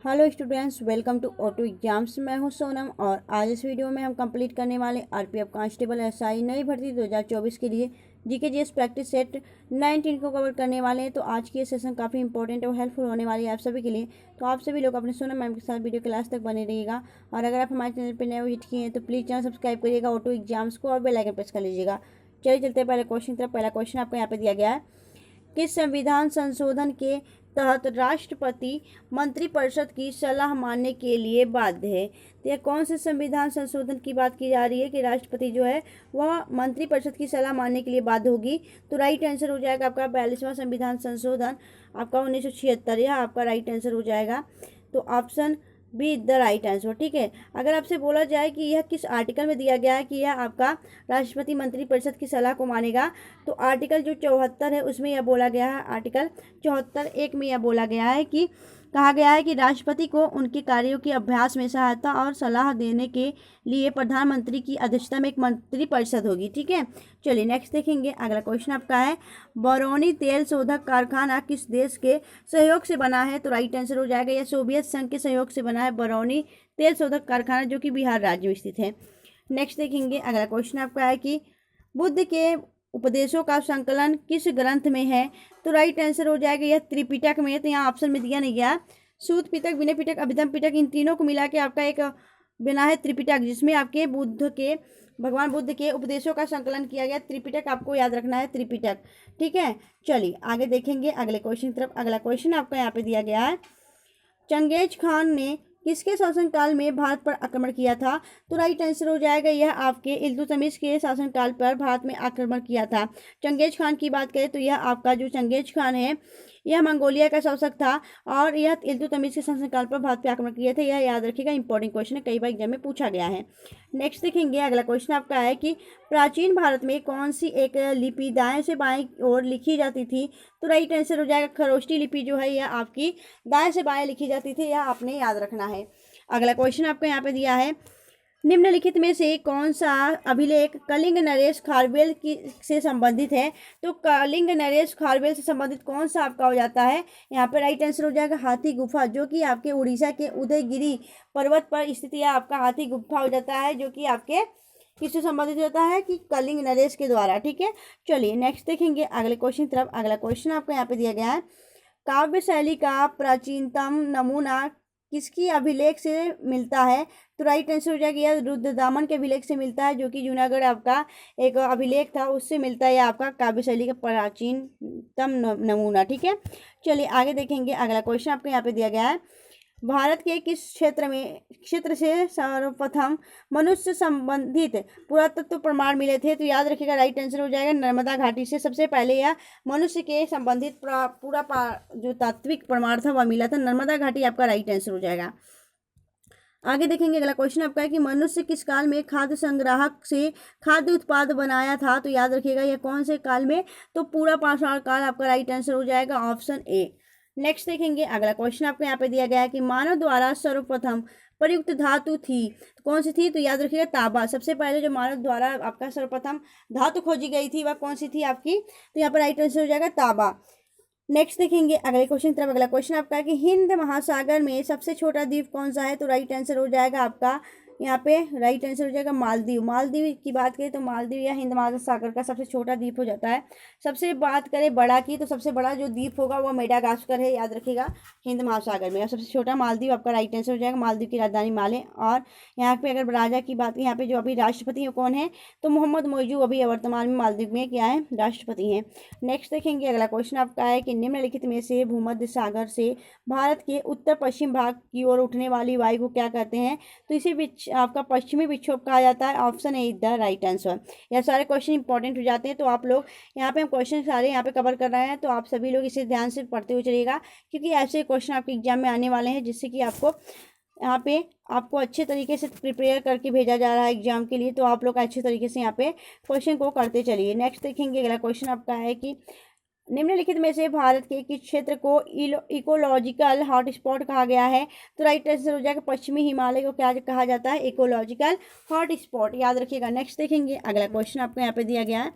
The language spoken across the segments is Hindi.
Hello students, welcome to auto exams. मैं हूं सोनम और आज इस वीडियो में हम कंप्लीट करने वाले आरपीएफ कांस्टेबल एसआई नई भर्ती 2024 के लिए जीके जीएस प्रैक्टिस सेट 19 को कवर करने वाले हैं। तो आज की ये सेशन काफ़ी इंपॉर्टेंट और हेल्पफुल होने वाली है आप सभी के लिए। तो आप सभी लोग अपने सोनम मैम के साथ वीडियो के लास्ट तक बने रहिएगा। और अगर आप हमारे चैनल पर नए विजिट किए हैं तो प्लीज़ चैनल सब्सक्राइब करिएगा ऑटो एग्जाम्स को और बेल आइकन प्रेस कर लीजिएगा। चलिए चलते हैं पहले क्वेश्चन की तरफ। पहला क्वेश्चन आपको यहाँ पे दिया गया है, किस संविधान संशोधन के तहत राष्ट्रपति मंत्रिपरिषद की सलाह मानने के लिए बाध्य है। तो यह कौन से संविधान संशोधन की बात की जा रही है कि राष्ट्रपति जो है वह मंत्रिपरिषद की सलाह मानने के लिए बाध्य होगी। तो राइट आंसर हो जाएगा आपका 42वां संविधान संशोधन आपका 1976। यह आपका राइट आंसर हो जाएगा। तो option be the right answer. ठीक है, अगर आपसे बोला जाए कि यह किस आर्टिकल में दिया गया है कि यह आपका राष्ट्रपति मंत्रिपरिषद की सलाह को मानेगा, तो आर्टिकल जो 74 है उसमें यह बोला गया है। आर्टिकल 74(1) में यह बोला गया है कि कहा गया है कि राष्ट्रपति को उनके कार्यों के अभ्यास में सहायता और सलाह देने के लिए प्रधानमंत्री की अध्यक्षता में एक मंत्रिपरिषद होगी। ठीक है, चलिए नेक्स्ट देखेंगे। अगला क्वेश्चन आपका है, बरौनी तेल शोधक कारखाना किस देश के सहयोग से बना है। तो राइट आंसर हो जाएगा यह सोवियत संघ के सहयोग से बना है बरौनी तेल शोधक कारखाना, जो कि बिहार राज्य में स्थित है। नेक्स्ट देखेंगे। अगला क्वेश्चन आपका है कि बुद्ध के उपदेशों का संकलन किस ग्रंथ में है। तो राइट आंसर हो जाएगा यह त्रिपिटक में है। तो यहाँ ऑप्शन में दिया नहीं गया। सूत पिटक, विनय पिटक, अभिधम पिटक, इन तीनों को मिला के आपका एक बना है त्रिपिटक, जिसमें आपके भगवान बुद्ध के उपदेशों का संकलन किया गया। त्रिपिटक आपको याद रखना है, त्रिपिटक। ठीक है, चलिए आगे देखेंगे अगले क्वेश्चन की तरफ। अगला क्वेश्चन आपका यहाँ पे दिया गया है, चंगेज खान ने किसके शासनकाल में भारत पर आक्रमण किया था। तो राइट आंसर हो जाएगा यह आपके इल्तुतमिश के शासनकाल पर भारत में आक्रमण किया था। चंगेज खान की बात करें तो यह आपका जो चंगेज खान है यह मंगोलिया का शासक था और यह इल्तुतमिश के शासनकाल पर भारत पर आक्रमण किया था। यह याद रखिएगा, इंपॉर्टेंट क्वेश्चन है, कई बार एग्जाम में पूछा गया है। नेक्स्ट देखेंगे। अगला क्वेश्चन आपका है कि प्राचीन भारत में कौन सी एक लिपि दाएं से बाएं ओर लिखी जाती थी। तो राइट आंसर हो जाएगा खरोष्टी लिपि जो है यह आपकी दाएं से बाएं लिखी जाती थी, यह आपने याद रखना है। अगला क्वेश्चन आपको यहाँ पे दिया है, निम्नलिखित में से कौन सा अभिलेख कलिंग नरेश खारवेल से संबंधित है। तो कलिंग नरेश खारवेल से संबंधित कौन सा आपका हो जाता है, यहाँ पे राइट आंसर हो जाएगा हाथी गुफा, जो कि आपके उड़ीसा के उदयगिरी पर्वत पर स्थित है आपका हाथी गुफा हो जाता है, जो कि आपके किससे संबंधित होता है कि कलिंग नरेश के द्वारा। ठीक है, चलिए नेक्स्ट देखेंगे अगले क्वेश्चन की तरफ। अगला क्वेश्चन आपको यहाँ पे दिया गया है, काव्य शैली का प्राचीनतम नमूना किसकी अभिलेख से मिलता है। तो राइट आंसर हो जाएगा यह रुद्रदामन के अभिलेख से मिलता है, जो कि जूनागढ़ आपका एक अभिलेख था उससे मिलता है आपका काव्य शैली का प्राचीनतम नमूना। ठीक है, चलिए आगे देखेंगे। अगला क्वेश्चन आपको यहाँ पे दिया गया है, भारत के किस क्षेत्र से सर्वप्रथम मनुष्य संबंधित पुरातत्व प्रमाण मिले थे। तो याद रखिएगा राइट आंसर हो जाएगा नर्मदा घाटी से सबसे पहले यह मनुष्य के संबंधित जो तात्विक प्रमाण था वह मिला था नर्मदा घाटी, आपका राइट आंसर हो जाएगा। आगे देखेंगे। अगला क्वेश्चन आपका है कि मनुष्य किस काल में खाद्य संग्राहक से खाद्य उत्पाद बनाया था। तो याद रखिएगा यह कौन से काल में, तो पूरा पाषाण काल, आपका राइट आंसर हो जाएगा ऑप्शन ए। नेक्स्ट देखेंगे। अगला क्वेश्चन आपको यहाँ पे दिया गया है कि मानव द्वारा सर्वप्रथम प्रयुक्त धातु थी, तो कौन सी थी। तो याद रखिएगा तांबा। सबसे पहले जो मानव द्वारा आपका सर्वप्रथम धातु खोजी गई थी वह कौन सी थी आपकी, तो यहाँ पर राइट आंसर हो जाएगा तांबा। नेक्स्ट देखेंगे अगले क्वेश्चन तरफ। अगला क्वेश्चन आपका है कि हिंद महासागर में सबसे छोटा द्वीप कौन सा है। तो राइट आंसर हो जाएगा आपका यहाँ पे राइट आंसर हो जाएगा मालदीव। मालदीव की बात करें तो मालदीव या हिंद महासागर का सबसे छोटा द्वीप हो जाता है। सबसे बात करें बड़ा की तो सबसे बड़ा जो द्वीप होगा वो मेडागास्कर है, याद रखिएगा हिंद महासागर में। और सबसे छोटा मालदीव, आपका राइट आंसर हो जाएगा। मालदीव की राजधानी माले। और यहाँ पे अगर राजा की बात, यहाँ पे जो अभी राष्ट्रपति कौन है, तो मोहम्मद मोइजू अभी वर्तमान में मालदीव में क्या है, राष्ट्रपति हैं। नेक्स्ट देखेंगे। अगला क्वेश्चन आपका है कि निम्नलिखित में से भूमध्य सागर से भारत के उत्तर पश्चिम भाग की ओर उठने वाली वायु को क्या कहते हैं। तो इसे आपका पश्चिमी विक्षोभ कहा जाता है। Option A the right answer. यह सारे क्वेश्चन इंपॉर्टेंट हो जाते हैं, तो आप लोग यहाँ पे हम क्वेश्चन सारे यहाँ पे कवर कर रहे हैं, तो आप सभी लोग इसे ध्यान से पढ़ते हुए चलिएगा, क्योंकि ऐसे क्वेश्चन आपके एग्जाम में आने वाले हैं जिससे कि यहाँ पे आपको अच्छे तरीके से प्रिपेयर करके भेजा जा रहा है एग्जाम के लिए। तो आप लोग अच्छे तरीके से यहाँ पे क्वेश्चन को करते चलिए। नेक्स्ट देखेंगे। अगला क्वेश्चन आपका है कि निम्नलिखित में से भारत के किस क्षेत्र को इकोलॉजिकल हॉटस्पॉट कहा गया है। तो राइट आंसर हो जाएगा पश्चिमी हिमालय को क्या कहा जाता है, इकोलॉजिकल हॉटस्पॉट, याद रखिएगा। नेक्स्ट देखेंगे। अगला क्वेश्चन आपको यहाँ पे दिया गया है,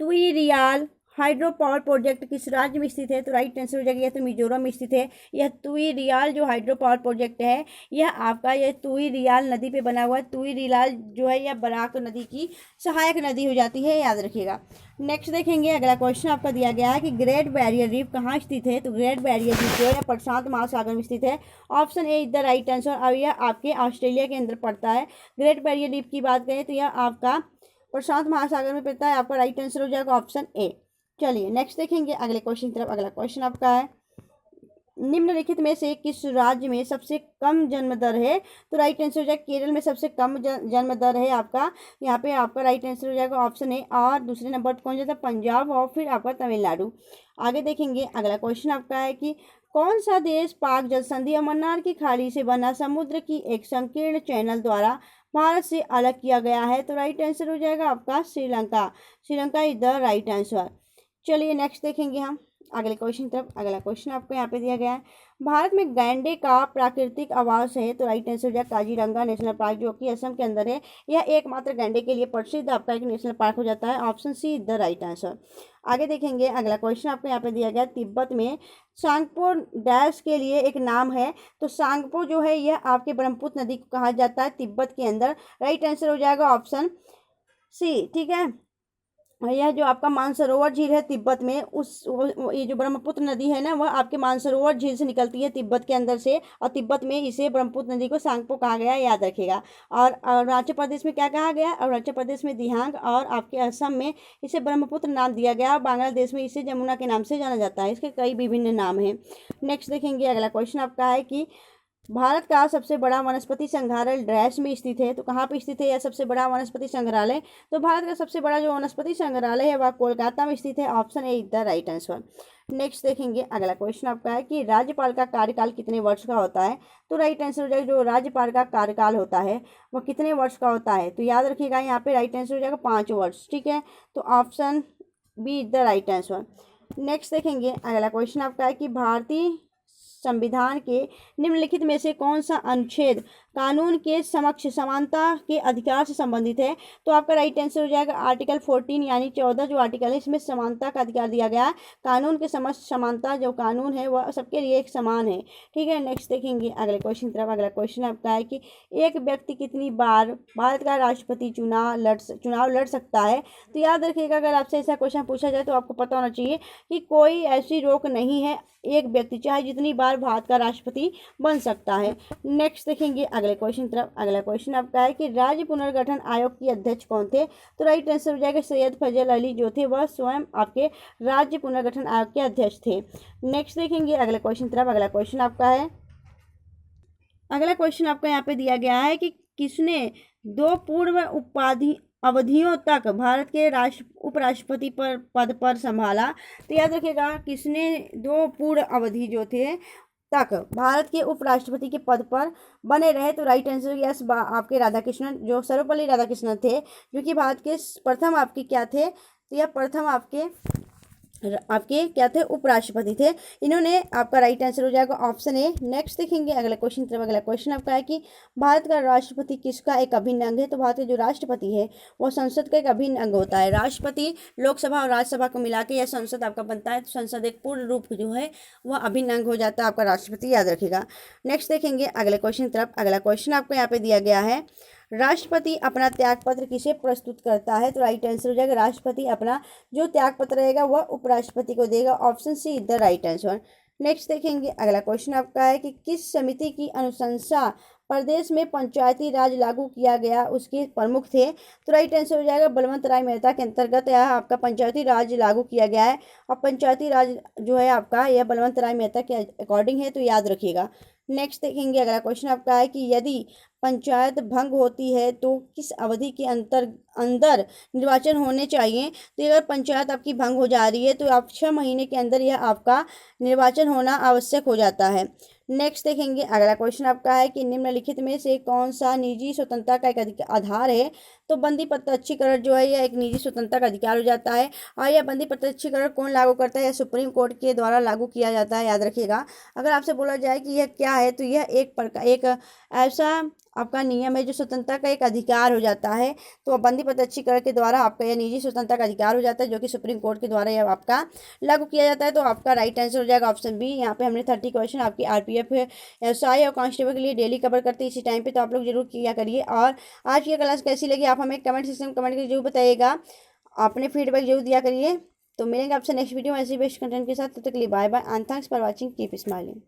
ट्विरियाल हाइड्रो पावर प्रोजेक्ट किस राज्य में स्थित है? तो राइट आंसर हो जाएगा यह तो मिजोरम में स्थित है। यह तुई रियाल जो हाइड्रो पावर प्रोजेक्ट है यह आपका यह तुई रियाल नदी पे बना हुआ है। तुई रियाल जो है यह बराक नदी की सहायक नदी हो जाती है, याद रखिएगा। नेक्स्ट देखेंगे अगला क्वेश्चन आपका दिया गया है कि ग्रेट बैरियर रीफ कहाँ स्थित है? तो ग्रेट बैरियर रीफ जो है प्रशांत महासागर में स्थित है। Option A is the right answer. और यह आपके ऑस्ट्रेलिया के अंदर पड़ता है। ग्रेट बैरियर रीफ की बात करें तो यह आपका प्रशांत महासागर में पड़ता है। आपका राइट आंसर हो जाएगा ऑप्शन ए। चलिए नेक्स्ट देखेंगे अगले क्वेश्चन की तरफ। अगला क्वेश्चन आपका है निम्नलिखित में से किस राज्य में सबसे कम जन्म दर है? तो राइट आंसर हो जाएगा केरल में सबसे कम जन्म दर है आपका। यहाँ पे आपका राइट आंसर हो जाएगा ऑप्शन ए। और दूसरे नंबर पर कौन जाता है? पंजाब और फिर आपका तमिलनाडु। आगे देखेंगे अगला क्वेश्चन आपका है कि कौन सा देश पाक जल संधि और मन्नार की खाड़ी से बना समुद्र की एक संकीर्ण चैनल द्वारा भारत से अलग किया गया है? तो राइट आंसर हो जाएगा आपका Sri Lanka. Sri Lanka is the right answer. चलिए नेक्स्ट देखेंगे हम अगले क्वेश्चन तरफ। अगला क्वेश्चन आपको यहाँ पे दिया गया है भारत में गैंडे का प्राकृतिक आवास है? तो राइट आंसर हो जाएगा काजीरंगा नेशनल पार्क जो कि असम के अंदर है। यह एकमात्र गैंडे के लिए प्रसिद्ध आपका एक नेशनल पार्क हो जाता है। Option C is the right answer. आगे देखेंगे अगला क्वेश्चन आपको यहाँ पे दिया गया तिब्बत में सांगपो डैश के लिए एक नाम है। तो सांगपो जो है यह आपके ब्रह्मपुत्र नदी को कहा जाता है तिब्बत के अंदर। राइट आंसर हो जाएगा ऑप्शन सी। ठीक है, यह जो आपका मानसरोवर झील है तिब्बत में ये जो ब्रह्मपुत्र नदी है ना वह आपके मानसरोवर झील से निकलती है तिब्बत के अंदर से। और तिब्बत में इसे ब्रह्मपुत्र नदी को सांगपो कहा गया है, याद रखिएगा। और अरुणाचल प्रदेश में क्या कहा गया? अरुणाचल प्रदेश में दिहांग। और आपके असम में इसे ब्रह्मपुत्र नाम दिया गया। और बांग्लादेश में इसे जमुना के नाम से जाना जाता है। इसके कई विभिन्न नाम हैं। नेक्स्ट देखेंगे अगला क्वेश्चन आपका है कि भारत का सबसे बड़ा वनस्पति संग्रहालय डैश में स्थित है? तो कहाँ पे स्थित है यह सबसे बड़ा वनस्पति संग्रहालय? तो भारत का सबसे बड़ा जो वनस्पति संग्रहालय है वह कोलकाता में स्थित है। Option A is the right answer. Next देखेंगे अगला क्वेश्चन आपका है कि राज्यपाल का कार्यकाल कितने वर्ष का होता है? तो राइट आंसर हो जाएगा जो राज्यपाल का कार्यकाल होता है वह कितने वर्ष का होता है? तो याद रखिएगा यहाँ पे राइट आंसर हो जाएगा 5 वर्ष। ठीक है, तो option B is the right answer. Next देखेंगे अगला क्वेश्चन आपका है कि भारतीय संविधान के निम्नलिखित में से कौन सा अनुच्छेद कानून के समक्ष समानता के अधिकार से संबंधित है? तो आपका राइट आंसर हो जाएगा आर्टिकल 14 यानी 14 जो आर्टिकल है इसमें समानता का अधिकार दिया गया है। कानून के समक्ष समानता जो कानून है वह सबके लिए एक समान है। ठीक है, नेक्स्ट देखेंगे अगले क्वेश्चन की तरफ। अगला क्वेश्चन आपका है कि एक व्यक्ति कितनी बार भारत का राष्ट्रपति चुनाव लड़ सकता है? तो याद रखिएगा अगर आपसे ऐसा क्वेश्चन पूछा जाए तो आपको पता होना चाहिए कि कोई ऐसी रोक नहीं है, एक व्यक्ति चाहे जितनी बार भारत का राष्ट्रपति बन सकता है। नेक्स्ट देखेंगे अगले क्वेश्चन तरफ। अगला क्वेश्चन आपका है कि राज्य पुनर्गठन आयोग के अध्यक्ष कौन थे? तो राइट आंसर हो जाएगा सैयद फजल अली जो थे वह स्वयं आपके राज्य पुनर्गठन आयोग के अध्यक्ष थे। नेक्स्ट देखेंगे अगले क्वेश्चन तरफ। अगला क्वेश्चन आपका है अगला क्वेश्चन आपका यहाँ पे दिया गया है कि किसने 2 पूर्व उपाधि अवधियों तक भारत के उपराष्ट्रपति पद पर संभाला? तो याद रखिएगा किसने 2 पूर्व अवधि जो थे तक भारत के उपराष्ट्रपति के पद पर बने रहे? तो राइट आंसर यस आपके राधाकृष्णन जो सर्वपल्ली राधाकृष्णन थे जो कि भारत के प्रथम आपके क्या थे? तो यह प्रथम आपके क्या थे? उपराष्ट्रपति थे। इन्होंने आपका राइट आंसर हो जाएगा ऑप्शन ए। नेक्स्ट देखेंगे अगला क्वेश्चन तरफ। अगला क्वेश्चन आपका है कि भारत का राष्ट्रपति किसका एक अभिन्न अंग है? तो भारत का जो राष्ट्रपति है वो संसद का एक अभिन्न अंग होता है। राष्ट्रपति लोकसभा और राज्यसभा को मिला के यह संसद आपका बनता है। तो संसद एक पूर्ण रूप जो है वह अभिन्न अंग हो जाता है आपका राष्ट्रपति, याद रखिएगा। नेक्स्ट देखेंगे अगले क्वेश्चन तरफ। अगला क्वेश्चन आपको यहाँ पे दिया गया है राष्ट्रपति अपना त्यागपत्र किसे प्रस्तुत करता है? तो राइट आंसर हो जाएगा राष्ट्रपति अपना जो त्यागपत्र रहेगा वह उपराष्ट्रपति को देगा। Option C is the right answer. Next देखेंगे अगला क्वेश्चन आपका है कि किस समिति की अनुशंसा प्रदेश में पंचायती राज लागू किया गया उसके प्रमुख थे? तो राइट आंसर हो जाएगा बलवंत राय मेहता के अंतर्गत यह आपका पंचायती राज लागू किया गया है। और पंचायती राज जो है आपका यह बलवंत राय मेहता के अकॉर्डिंग है, तो याद रखिएगा। नेक्स्ट देखेंगे अगला क्वेश्चन आपका है कि यदि पंचायत भंग होती है तो किस अवधि के अंदर निर्वाचन होने चाहिए? तो अगर पंचायत आपकी भंग हो जा रही है तो आप 6 महीने के अंदर यह आपका निर्वाचन होना आवश्यक हो जाता है। नेक्स्ट देखेंगे अगला क्वेश्चन आपका है कि निम्नलिखित में से कौन सा निजी स्वतंत्रता का एक आधार है? तो बंदी प्रत्यक्षीकरण जो है यह एक निजी स्वतंत्रता का अधिकार हो जाता है। और यह बंदी प्रत्यक्षीकरण कौन लागू करता है? यह सुप्रीम कोर्ट के द्वारा लागू किया जाता है, याद रखिएगा। अगर आपसे बोला जाए कि यह क्या है, तो यह एक ऐसा आपका नियम है जो स्वतंत्रता का एक अधिकार हो जाता है। तो बंदी प्रत्यक्षीकरण के द्वारा आपका यह निजी स्वतंत्रता का अधिकार हो जाता है, जो कि सुप्रीम कोर्ट के द्वारा यह आपका लागू किया जाता है। तो आपका राइट आंसर हो जाएगा ऑप्शन बी। यहाँ पे हमने 30 क्वेश्चन आपकी आरपीएफ एसआई और कांस्टेबल के लिए डेली कवर करते हैं इसी टाइम पे, तो आप लोग जरूर किया करिए। और आज की क्लास कैसी लगी आप हमें कमेंट सेक्शन में कमेंट करके जरूर बताइएगा, अपने फीडबैक जरूर दिया करिए। तो मिलेंगे आपसे नेक्स्ट वीडियो में ऐसे बेस्ट कंटेंट के साथ। तब तक के लिए bye bye and thanks for watching, keep smiling.